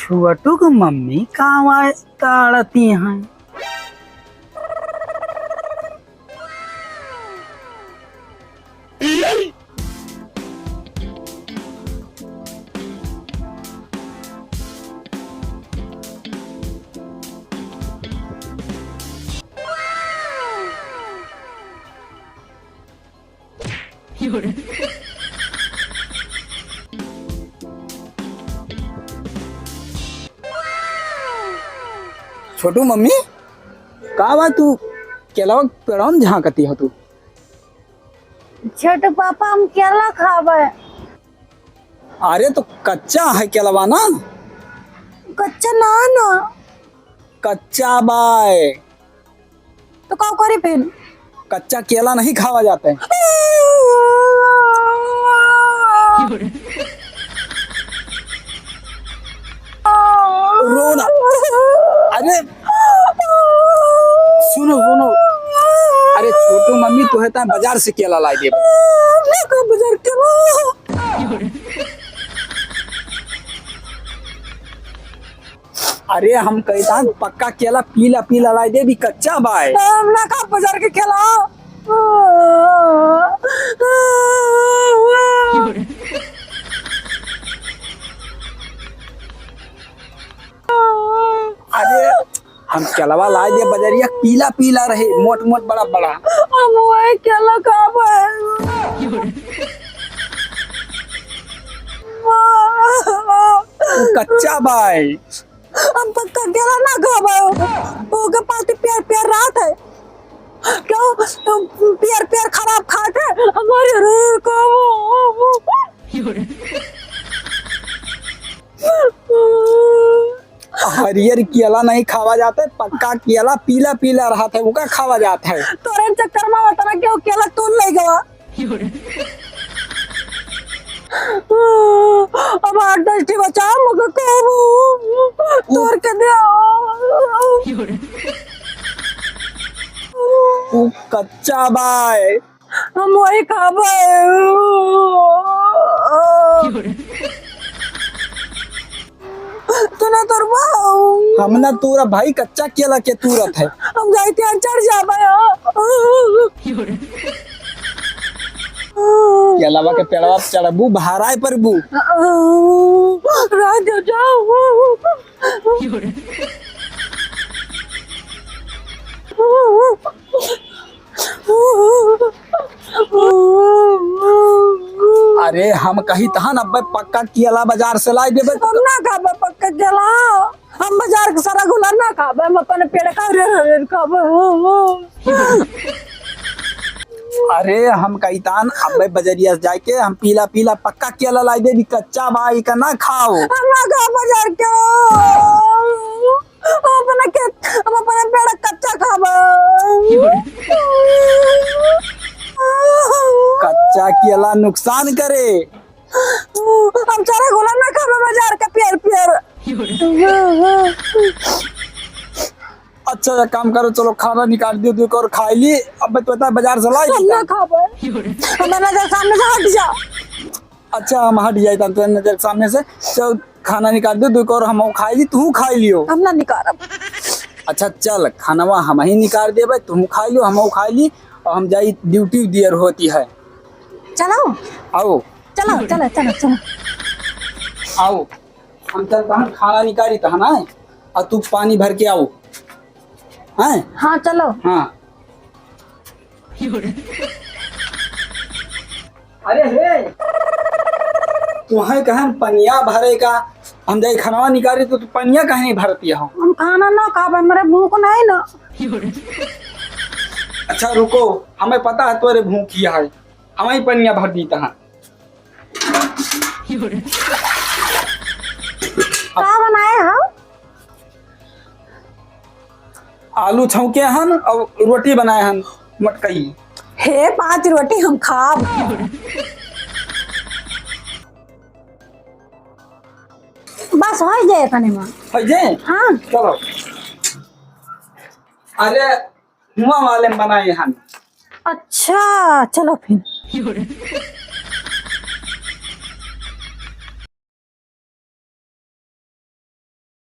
छोटू को मम्मी कहाँ ताड़ती हैं। छोटू मम्मी कहा बा तू केला पेड़ों झांकती हो तू। छोटू पापा हम केला खावे। अरे तो कच्चा है केलवा ना। कच्चा ना ना कच्चा बाय तो का करी फिर। कच्चा केला नहीं खावा जाता है। रोना। अरे सुनो सुनो। अरे छोटू मम्मी तो है बाजार से केला लाई दे। बाजार केला। अरे हम कहता पक्का केला पीला पीला लाई दे भी कच्चा बाय। हमने का बाजार के केला। अरे हम केलवा लाई दे बजरिया पीला पीला रहे मोट मोट बड़ा बड़ा। हम वही केला खावे। कच्चा बाय। हम पक्का केला ना खावे। ओके पाती प्यार प्यार रात है। क्यों प्यार प्यार खराब खाते हमारे रे को। हरियर केला नहीं खावा जाता है। पक्का केला पीला पीला रहा था वो का खावा जाता है। तोरे चक्कर में बता ना क्यों केला तोड़ ले गया। अब 8-10 बचा मुझे तोड़ के दे। वो कच्चा बाय। हम वही खावे। तू ना तोड़वा। हम ना तोरा भाई कच्चा केला के तुरत है। हम जाते हैं चढ़ जाबे। केलावा के पेड़वा चढ़बू भाराय पर बू। रात जाओ। अरे हम कही तहन अब पक्का केला बाजार से लाई देबे। हम ना खाबे पक्का केला। हम बाजार के सारा गुला ना खाबे। हम अपन पेड़ का रे खाबे। अरे हम कही तहन अब बजरिया जाके हम पीला पीला पक्का केला लाई देबी कच्चा भाई का ना खाओ। हम ना खा बाजार के। हम अपन पेड़ कच्चा खाबे। कच्चा केला नुकसान करे। हम सारा गुला ना खाबे बाजार का प्यार प्यार। अच्छा काम करो चलो खाना निकाल दियो दो और खा ली। अब पता है बाजार से लाई हम ना खाबे। हम नजर सामने से हट जा। अच्छा हम हट जाए तो नजर सामने से। चल खाना निकाल दो दो और हम खाई ली तू खाई लियो। हम ना निकालब। अच्छा चल खानावा हम ही निकाल देबे तुम खाई लियो हम खाई ली और हम जाई ड्यूटी देर होती है। चलो आओ चलो चलो चलो चलो। आओ हम चल तहन खाना निकाली तहन आए और तू पानी भर के आओ हैं। हाँ चलो। हाँ अरे हे तू है कहन पनिया भरे का हम जाई खाना निकाली तो तू पनिया कहीं नहीं भरती हो। हम खाना ना खाबे मेरे भूख नहीं ना। अच्छा रुको हमें पता है तोरे भूखी है हम ही पनिया भर दी तहन। का बनाए हम। आलू छौके हन और रोटी बनाए हन मटकई। हे 5 रोटी हम खाब। बस हो जाए तने में। हो जाए हाँ चलो। अरे हुआ वाले बनाए हन। अच्छा चलो फिर।